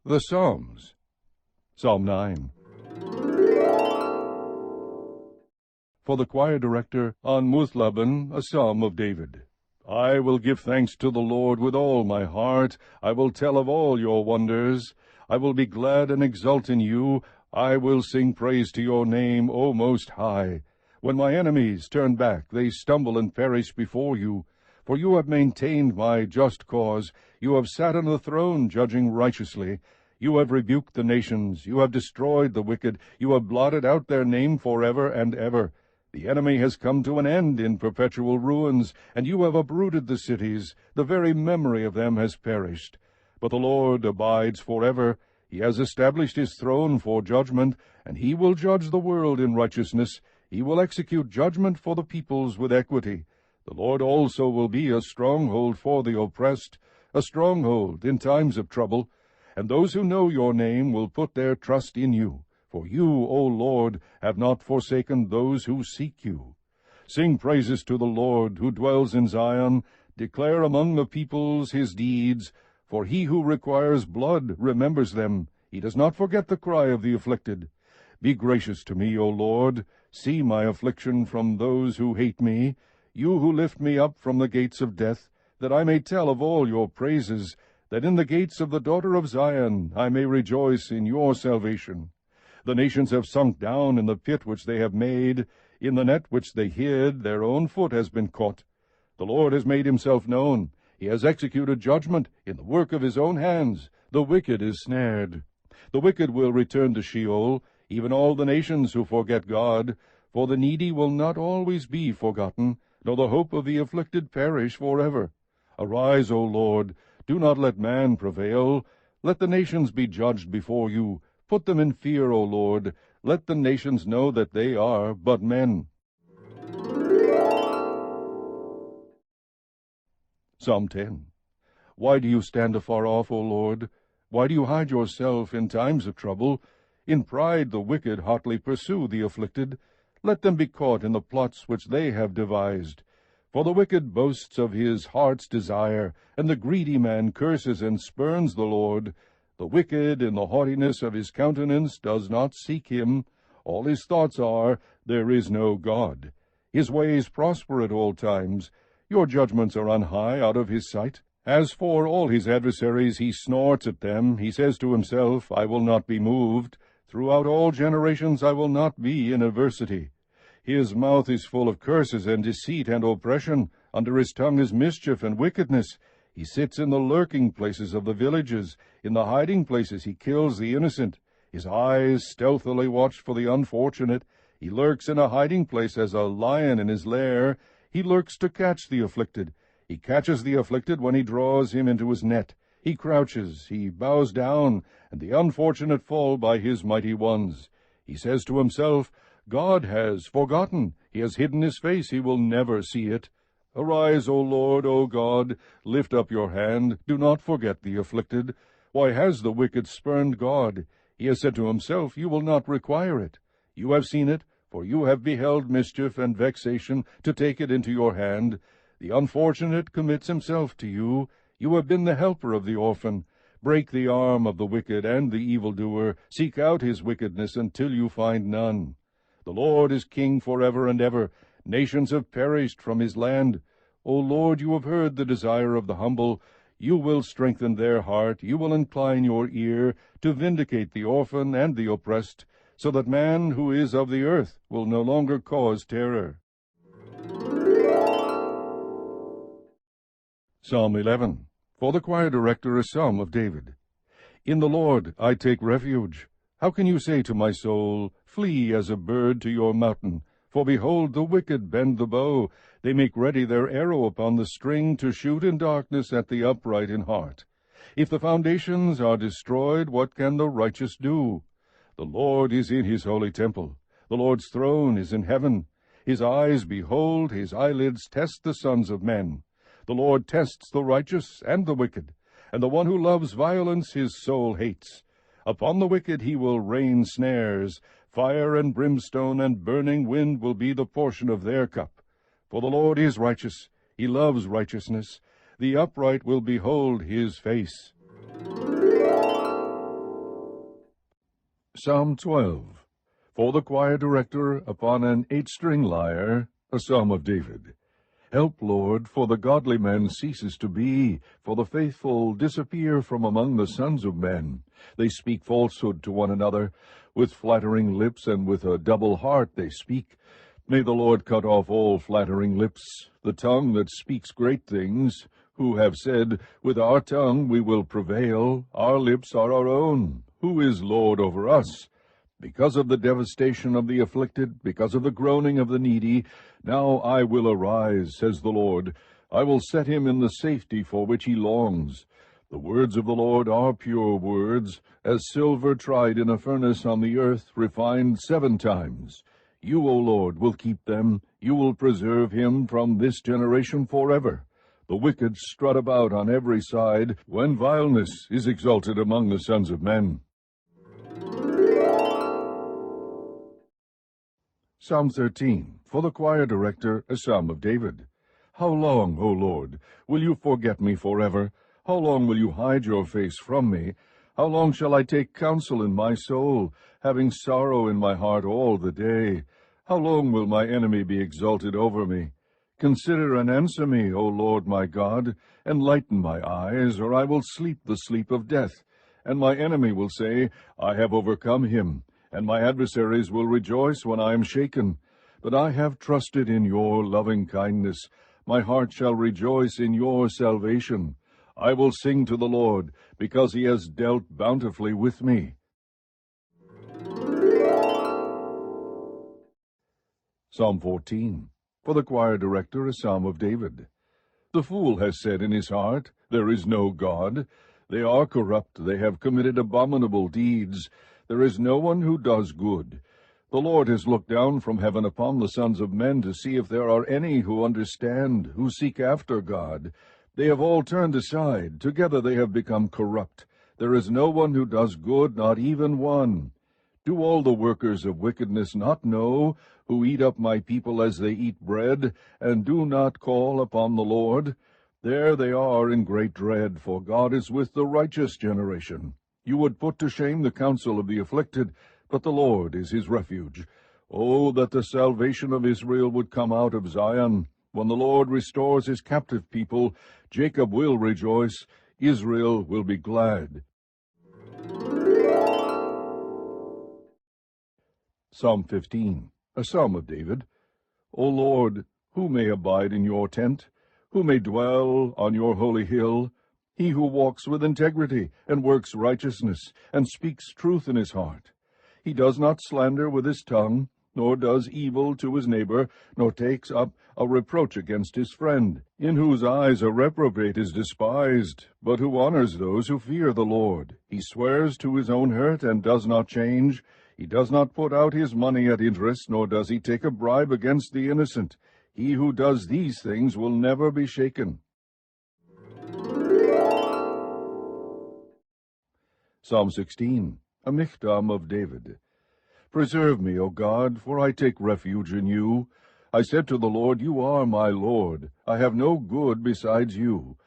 The Psalms. Psalm 9. For the choir director, on Muthlaban, a psalm of David. I will give thanks to the Lord with all my heart. I will tell of all your wonders. I will be glad and exult in you. I will sing praise to your name, O Most High. When my enemies turn back, they stumble and perish before you. For you have maintained my just cause. You have sat on the throne, judging righteously. You have rebuked the nations. You have destroyed the wicked. You have blotted out their name forever and ever. The enemy has come to an end in perpetual ruins, and you have uprooted the cities. The very memory of them has perished. But the Lord abides forever. He has established his throne for judgment, and he will judge the world in righteousness. He will execute judgment for the peoples with equity. The Lord also will be a stronghold for the oppressed, a stronghold in times of trouble. And those who know your name will put their trust in you. For you, O Lord, have not forsaken those who seek you. Sing praises to the Lord, who dwells in Zion. Declare among the peoples his deeds. For he who requires blood remembers them. He does not forget the cry of the afflicted. Be gracious to me, O Lord. See my affliction from those who hate me. You who lift me up from the gates of death, that I may tell of all your praises, that in the gates of the daughter of Zion I may rejoice in your salvation. The nations have sunk down in the pit which they have made. In the net which they hid, their own foot has been caught. The Lord has made himself known. He has executed judgment in the work of his own hands. The wicked is snared. The wicked will return to Sheol, even all the nations who forget God. For the needy will not always be forgotten, nor the hope of the afflicted perish forever. Arise, O Lord, do not let man prevail. Let the nations be judged before you. Put them in fear, O Lord. Let the nations know that they are but men. Psalm 10. Why do you stand afar off, O Lord? Why do you hide yourself in times of trouble? In pride the wicked hotly pursue the afflicted. Let them be caught in the plots which they have devised. For the wicked boasts of his heart's desire, and the greedy man curses and spurns the Lord. The wicked, in the haughtiness of his countenance, does not seek him. All his thoughts are, there is no God. His ways prosper at all times. Your judgments are on high out of his sight. As for all his adversaries, he snorts at them. He says to himself, I will not be moved. Throughout all generations I will not be in adversity. His mouth is full of curses and deceit and oppression. Under his tongue is mischief and wickedness. He sits in the lurking places of the villages. In the hiding places he kills the innocent. His eyes stealthily watch for the unfortunate. He lurks in a hiding place as a lion in his lair. He lurks to catch the afflicted. He catches the afflicted when he draws him into his net. He crouches, he bows down, and the unfortunate fall by his mighty ones. He says to himself, God has forgotten. He has hidden his face. He will never see it. Arise, O Lord, O God. Lift up your hand. Do not forget the afflicted. Why has the wicked spurned God? He has said to himself, You will not require it. You have seen it, for you have beheld mischief and vexation to take it into your hand. The unfortunate commits himself to you. You have been the helper of the orphan. Break the arm of the wicked and the evildoer. Seek out his wickedness until you find none. The Lord is king forever and ever. Nations have perished from his land. O Lord, you have heard the desire of the humble. You will strengthen their heart. You will incline your ear to vindicate the orphan and the oppressed, so that man who is of the earth will no longer cause terror. Psalm 11. For the choir director, a psalm of David. In the Lord I take refuge. How can you say to my soul, Flee as a bird to your mountain? For behold, the wicked bend the bow. They make ready their arrow upon the string to shoot in darkness at the upright in heart. If the foundations are destroyed, what can the righteous do? The Lord is in his holy temple. The Lord's throne is in heaven. His eyes behold, his eyelids test the sons of men. The Lord tests the righteous and the wicked, and the one who loves violence his soul hates. Upon the wicked he will rain snares. Fire and brimstone and burning wind will be the portion of their cup. For the Lord is righteous. He loves righteousness. The upright will behold his face. Psalm 12. For the choir director upon an 8-string lyre, a psalm of David. Help, Lord, for the godly man ceases to be, for the faithful disappear from among the sons of men. They speak falsehood to one another. With flattering lips and with a double heart they speak. May the Lord cut off all flattering lips, the tongue that speaks great things, who have said, With our tongue we will prevail, our lips are our own. Who is Lord over us? Because of the devastation of the afflicted, because of the groaning of the needy, now I will arise, says the Lord. I will set him in the safety for which he longs. The words of the Lord are pure words, as silver tried in a furnace on the earth, refined 7 times. You, O Lord, will keep them. You will preserve him from this generation forever. The wicked strut about on every side, when vileness is exalted among the sons of men. Psalm 13. For the choir director, a psalm of David. How long, O Lord, will you forget me forever? How long will you hide your face from me? How long shall I take counsel in my soul, having sorrow in my heart all the day? How long will my enemy be exalted over me? Consider and answer me, O Lord my God. Enlighten my eyes, or I will sleep the sleep of death. And my enemy will say, I have overcome him. And my adversaries will rejoice when I am shaken. But I have trusted in your loving kindness. My heart shall rejoice in your salvation. I will sing to the Lord, because he has dealt bountifully with me. Psalm 14. For the choir director, a psalm of David. The fool has said in his heart, There is no God. They are corrupt, they have committed abominable deeds. There is no one who does good. The Lord has looked down from heaven upon the sons of men to see if there are any who understand, who seek after God. They have all turned aside. Together they have become corrupt. There is no one who does good, not even one. Do all the workers of wickedness not know, who eat up my people as they eat bread, and do not call upon the Lord? There they are in great dread, for God is with the righteous generation. You would put to shame the counsel of the afflicted, but the Lord is his refuge. Oh, that the salvation of Israel would come out of Zion. When the Lord restores his captive people, Jacob will rejoice, Israel will be glad. Psalm 15, a psalm of David. O Lord, who may abide in your tent? Who may dwell on your holy hill? He who walks with integrity, and works righteousness, and speaks truth in his heart. He does not slander with his tongue, nor does evil to his neighbor, nor takes up a reproach against his friend, in whose eyes a reprobate is despised, but who honors those who fear the Lord. He swears to his own hurt, and does not change. He does not put out his money at interest, nor does he take a bribe against the innocent. He who does these things will never be shaken. Psalm 16, a miktam of David. Preserve me, O God, for I take refuge in you. I said to the Lord, You are my Lord. I have no good besides you.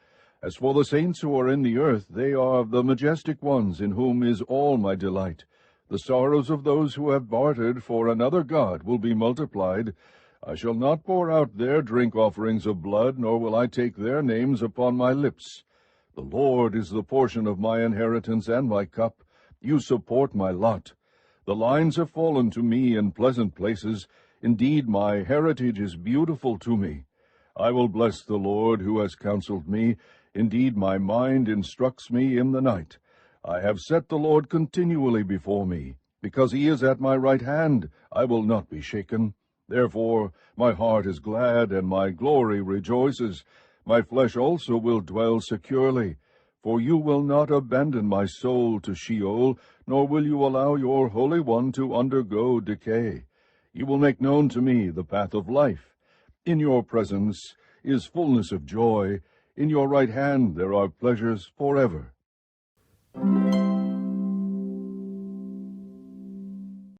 As for the saints who are in the earth, they are the majestic ones, in whom is all my delight. The sorrows of those who have bartered for another God will be multiplied. I shall not pour out their drink offerings of blood, nor will I take their names upon my lips. The Lord is the portion of my inheritance and my cup. You support my lot. The lines have fallen to me in pleasant places. Indeed, my heritage is beautiful to me. I will bless the Lord who has counseled me. Indeed, my mind instructs me in the night. I have set the Lord continually before me. Because he is at my right hand, I will not be shaken. Therefore my heart is glad, and my glory rejoices. My flesh also will dwell securely. For you will not abandon my soul to Sheol, nor will you allow your Holy One to undergo decay. You will make known to me the path of life. In your presence is fullness of joy. In your right hand there are pleasures forever.